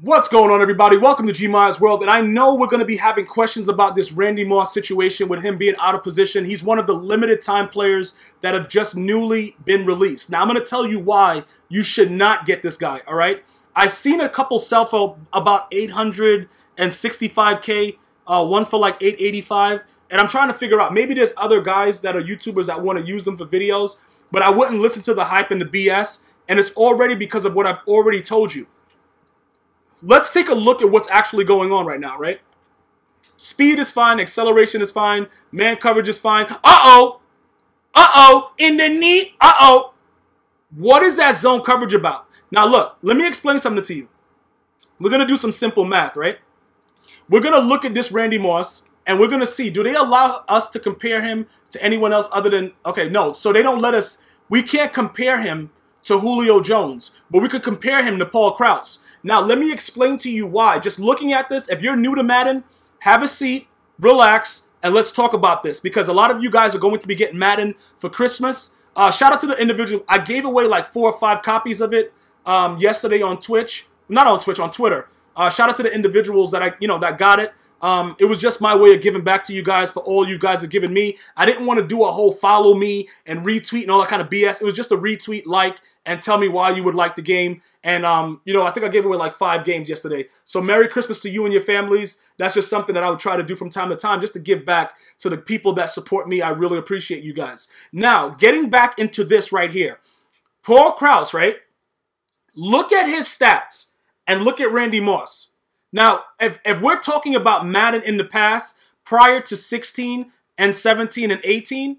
What's going on, everybody? Welcome to GmiasWorld, and I know we're going to be having questions about this Randy Moss situation with him being out of position. He's one of the limited time players that have just newly been released. Now, I'm going to tell you why you should not get this guy, all right? I've seen a couple sell for about 865K, one for like 885, and I'm trying to figure out, maybe there's other guys that are YouTubers that want to use them for videos, but I wouldn't listen to the hype and the BS, and it's already because of what I've already told you. Let's take a look at what's actually going on right now, right? Speed is fine. Acceleration is fine. Man coverage is fine. Uh-oh. Uh-oh. In the knee. Uh-oh. What is that zone coverage about? Now, look. Let me explain something to you. We're going to do some simple math, right? We're going to look at this Randy Moss, and we're going to see, do they allow us to compare him to anyone else other than... Okay, no. So they don't let us... We can't compare him to Julio Jones, but we could compare him to Paul Krause. Now, let me explain to you why. Just looking at this, if you're new to Madden, have a seat, relax, and let's talk about this. Because a lot of you guys are going to be getting Madden for Christmas. Shout out to the individual. I gave away like 4 or 5 copies of it yesterday on Twitch. Not on Twitch, on Twitter. Shout out to the individuals that that got it. It was just my way of giving back to you guys for all you guys have given me. I didn't want to do a whole follow me and retweet and all that kind of BS. It was just a retweet, like, and tell me why you would like the game. And, I think I gave away like 5 games yesterday. So Merry Christmas to you and your families. That's just something that I would try to do from time to time just to give back to the people that support me. I really appreciate you guys. Now, getting back into this right here. Paul Krause, right? Look at his stats and look at Randy Moss. Now, if we're talking about Madden in the past, prior to 16 and 17 and 18,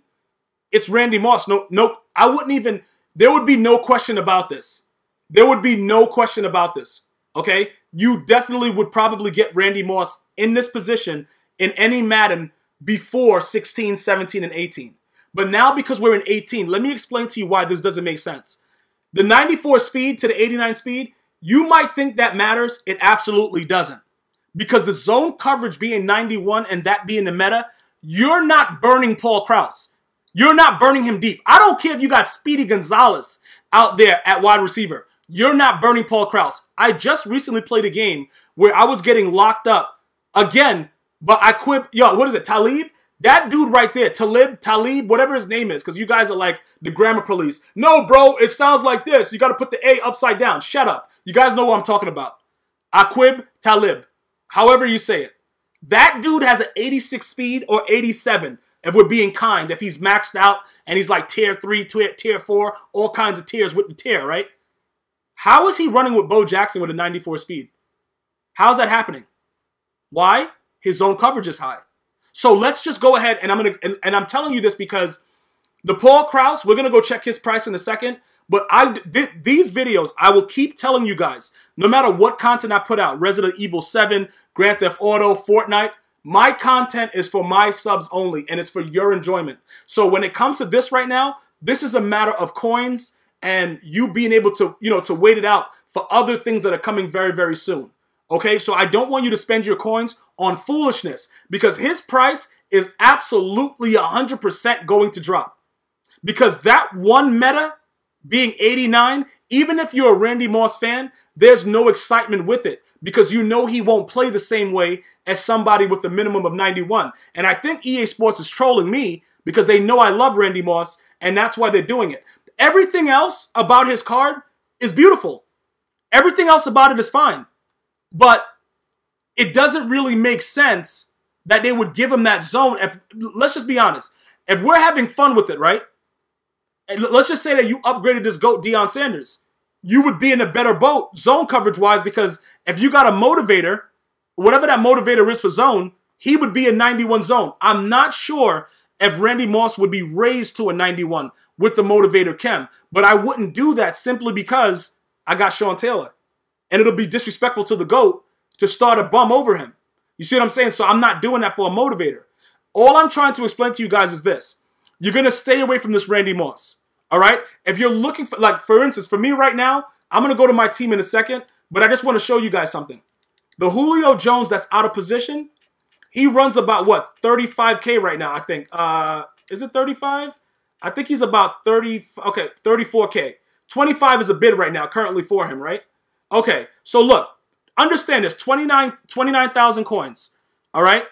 it's Randy Moss. No, I wouldn't even, there would be no question about this. There would be no question about this, okay? You definitely would probably get Randy Moss in this position in any Madden before 16, 17, and 18. But now, because we're in 18, let me explain to you why this doesn't make sense. The 94 speed to the 89 speed, you might think that matters. It absolutely doesn't. Because the zone coverage being 91 and that being the meta, you're not burning Paul Krause. You're not burning him deep. I don't care if you got Speedy Gonzalez out there at wide receiver. You're not burning Paul Krause. I just recently played a game where I was getting locked up again, but I quit. Yo, what is it? Talib? That dude right there, Talib, whatever his name is, because you guys are like the grammar police. No, bro, it sounds like this. You got to put the A upside down. Shut up. You guys know what I'm talking about. Aqib Talib, however you say it. That dude has an 86 speed or 87, if we're being kind, if he's maxed out and he's like tier 3, tier 4, all kinds of tiers with the tier, right? How is he running with Bo Jackson with a 94 speed? How's that happening? Why? His zone coverage is high. So let's just go ahead, and I'm telling you this because the Paul Krause, we're gonna go check his price in a second. But these videos, I will keep telling you guys, no matter what content I put out, Resident Evil 7, Grand Theft Auto, Fortnite, my content is for my subs only, and it's for your enjoyment. So when it comes to this right now, this is a matter of coins and you being able to, to wait it out for other things that are coming very, very soon. Okay, so I don't want you to spend your coins on foolishness because his price is absolutely 100% going to drop. Because that one meta being 89, even if you're a Randy Moss fan, there's no excitement with it because you know he won't play the same way as somebody with a minimum of 91. And I think EA Sports is trolling me because they know I love Randy Moss and that's why they're doing it. Everything else about his card is beautiful. Everything else about it is fine. But it doesn't really make sense that they would give him that zone. Let's just be honest. If we're having fun with it, right? And let's just say that you upgraded this GOAT, Deion Sanders. You would be in a better boat, zone coverage-wise, because if you got a motivator, whatever that motivator is for zone, he would be a 91 zone. I'm not sure if Randy Moss would be raised to a 91 with the motivator chem. But I wouldn't do that simply because I got Sean Taylor. And it'll be disrespectful to the GOAT to start a bum over him. You see what I'm saying? So I'm not doing that for a motivator. All I'm trying to explain to you guys is this. You're going to stay away from this Randy Moss. All right? If you're looking for, like, for instance, for me right now, I'm going to go to my team in a second, but I just want to show you guys something. The Julio Jones that's out of position, he runs about, what, 35K right now, I think. Is it 35? I think he's about 34K. 25 is a bid right now currently for him, right? Okay, so look, understand this, 29,000 coins. All right?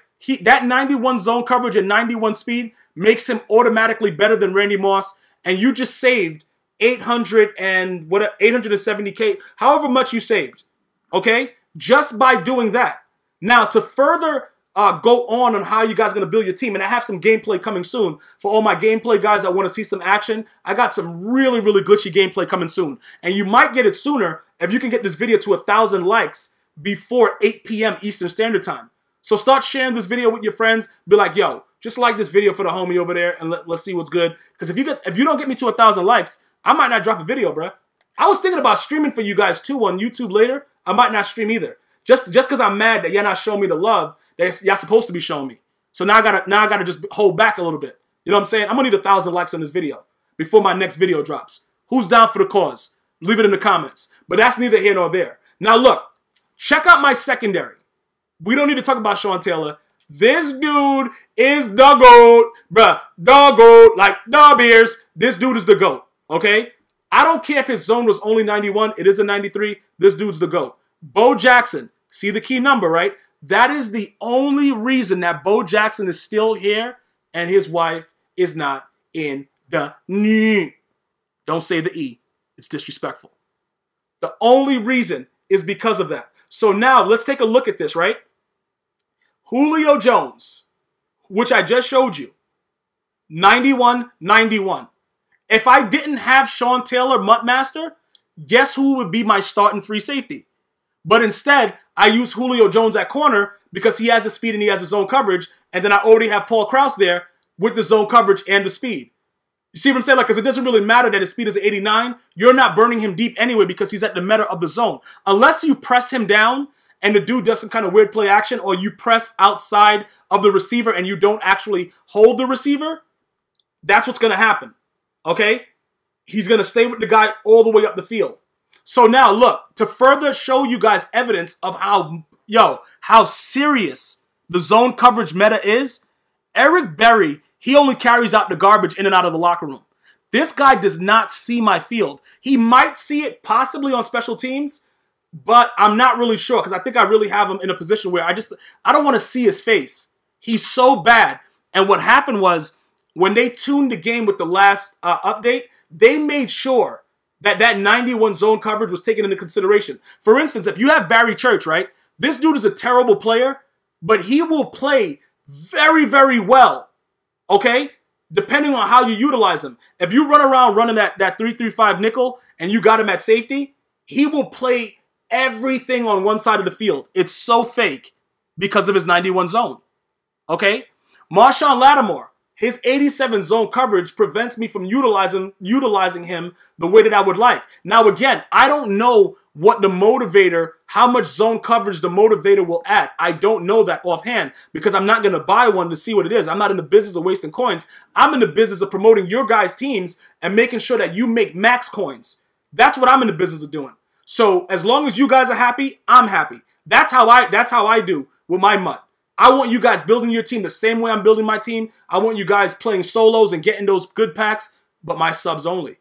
That 91 zone coverage and 91 speed makes him automatically better than Randy Moss, and you just saved 870K, however much you saved, okay? Just by doing that. Now, to further go on how you guys are going to build your team, and I have some gameplay coming soon for all my gameplay guys that want to see some action. I got some really, really glitchy gameplay coming soon, and you might get it sooner if you can get this video to 1,000 likes before 8 p.m. Eastern Standard Time. So start sharing this video with your friends. Be like, yo, just like this video for the homie over there, and let's see what's good. Because if you don't get me to 1,000 likes, I might not drop a video, bruh. I was thinking about streaming for you guys too on YouTube later. I might not stream either. Just because I'm mad that you're not showing me the love that y'all supposed to be showing me. So now I gotta just hold back a little bit. You know what I'm saying? I'm gonna need 1,000 likes on this video before my next video drops. Who's down for the cause? Leave it in the comments. But that's neither here nor there. Now look, check out my secondary. We don't need to talk about Sean Taylor. This dude is the GOAT, bruh. The GOAT, like the Bears. This dude is the GOAT, okay? I don't care if his zone was only 91. It is a 93. This dude's the GOAT. Bo Jackson, see the key number, right? That is the only reason that Bo Jackson is still here and his wife is not in the knee. Don't say the E. It's disrespectful. The only reason is because of that. So now let's take a look at this, right? Julio Jones, which I just showed you, 91-91. If I didn't have Sean Taylor, MUT Master, guess who would be my starting free safety? But instead, I use Julio Jones at corner because he has the speed and he has his zone coverage, and then I already have Paul Krause there with the zone coverage and the speed. You see what I'm saying? Like, because it doesn't really matter that his speed is 89. You're not burning him deep anyway because he's at the meta of the zone. Unless you press him down and the dude does some kind of weird play action, or you press outside of the receiver and you don't actually hold the receiver, that's what's going to happen, okay? He's going to stay with the guy all the way up the field. So now, look, to further show you guys evidence of how serious the zone coverage meta is, Eric Berry, he only carries out the garbage in and out of the locker room. This guy does not see my field. He might see it possibly on special teams, but I'm not really sure because I think I really have him in a position where I don't want to see his face. He's so bad. And what happened was when they tuned the game with the last update, they made sure that 91 zone coverage was taken into consideration. For instance, if you have Barry Church, right? This dude is a terrible player, but he will play very, very well, okay? Depending on how you utilize him. If you run around running that 3-3-5 nickel and you got him at safety, he will play everything on one side of the field. It's so fake because of his 91 zone, okay? Marshawn Lattimore, his 87 zone coverage prevents me from utilizing him the way that I would like. Now, again, I don't know what the motivator, how much zone coverage the motivator will add. I don't know that offhand because I'm not going to buy one to see what it is. I'm not in the business of wasting coins. I'm in the business of promoting your guys' teams and making sure that you make max coins. That's what I'm in the business of doing. So as long as you guys are happy, I'm happy. That's how I do with my MUT. I want you guys building your team the same way I'm building my team. I want you guys playing solos and getting those good packs, but my subs only.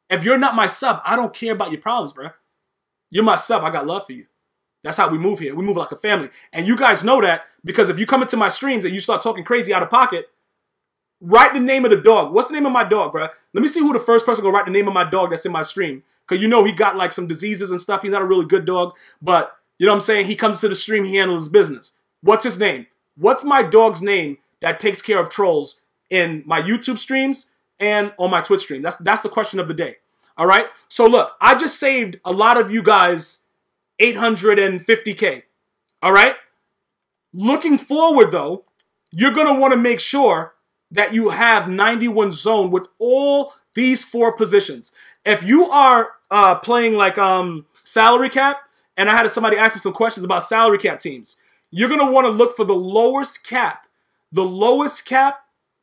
If you're not my sub, I don't care about your problems, bro. You're my sub. I got love for you. That's how we move here. We move like a family. And you guys know that because if you come into my streams and you start talking crazy out of pocket, write the name of the dog. What's the name of my dog, bro? Let me see who the first person gonna write the name of my dog that's in my stream. Because you know he got like some diseases and stuff. He's not a really good dog. But you know what I'm saying? He comes to the stream, he handles his business. What's his name? What's my dog's name that takes care of trolls in my YouTube streams and on my Twitch stream? That's the question of the day. All right? So look, I just saved a lot of you guys 850K. All right? Looking forward, though, you're going to want to make sure that you have 91 zone with all these 4 positions. If you are playing like salary cap, and I had somebody ask me some questions about salary cap teams, you're going to want to look for the lowest cap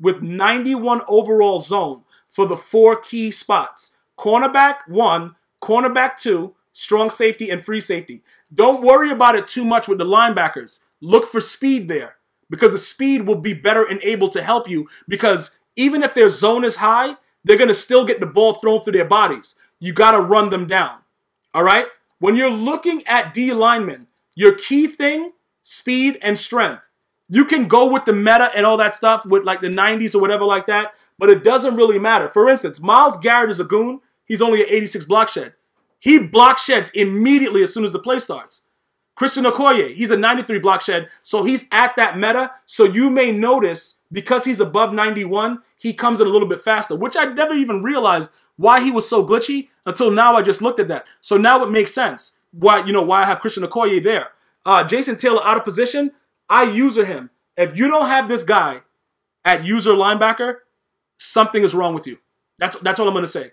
with 91 overall zone for the 4 key spots. Cornerback 1, cornerback 2, strong safety, and free safety. Don't worry about it too much with the linebackers. Look for speed there because the speed will be better and able to help you because even if their zone is high, they're going to still get the ball thrown through their bodies. You got to run them down. All right? When you're looking at D linemen, Your key thing, speed and strength. You can go with the meta and all that stuff with like the 90s or whatever like that, but it doesn't really matter. For instance, Myles Garrett is a goon. He's only an 86 block shed. He block sheds immediately as soon as the play starts. Christian Okoye, he's a 93 block shed, so he's at that meta. So you may notice, because he's above 91, he comes in a little bit faster, which I never even realized why he was so glitchy until now I just looked at that. So now it makes sense why, why I have Christian Okoye there. Jason Taylor out of position, I user him. If you don't have this guy at user linebacker, something is wrong with you. That's all I'm going to say.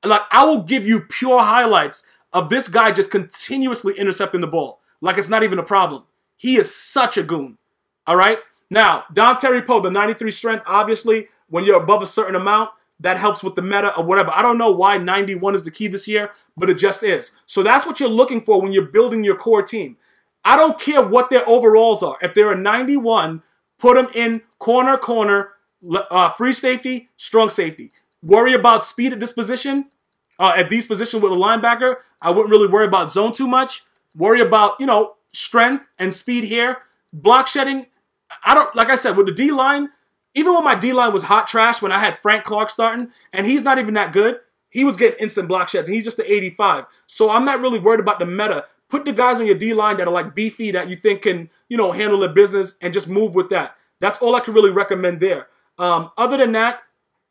Like, I will give you pure highlights of this guy just continuously intercepting the ball. Like it's not even a problem. He is such a goon. All right? Now, Dontari Poe, the 93 strength, obviously, when you're above a certain amount, that helps with the meta of whatever. I don't know why 91 is the key this year, but it just is. So that's what you're looking for when you're building your core team. I don't care what their overalls are. If they're a 91, put them in corner, free safety, strong safety. Worry about speed at this position. At these positions with a linebacker, I wouldn't really worry about zone too much. Worry about, strength and speed here. Block shedding, like I said, with the D-line, even when my D-line was hot trash, when I had Frank Clark starting, and he's not even that good, he was getting instant block sheds, and he's just an 85. So I'm not really worried about the meta. Put the guys on your D-line that are like beefy, that you think can, handle their business, and just move with that. That's all I can really recommend there. Other than that,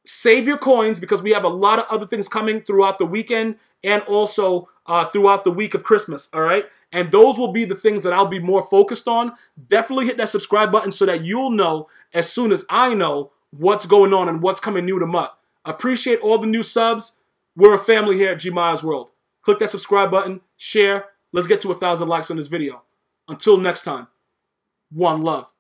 save your coins, because we have a lot of other things coming throughout the weekend and also throughout the week of Christmas, all right? And those will be the things that I'll be more focused on. Definitely hit that subscribe button so that you'll know as soon as I know what's going on and what's coming new to MUT. Appreciate all the new subs. We're a family here at GmiasWorld. Click that subscribe button, share. Let's get to 1,000 likes on this video. Until next time, one love.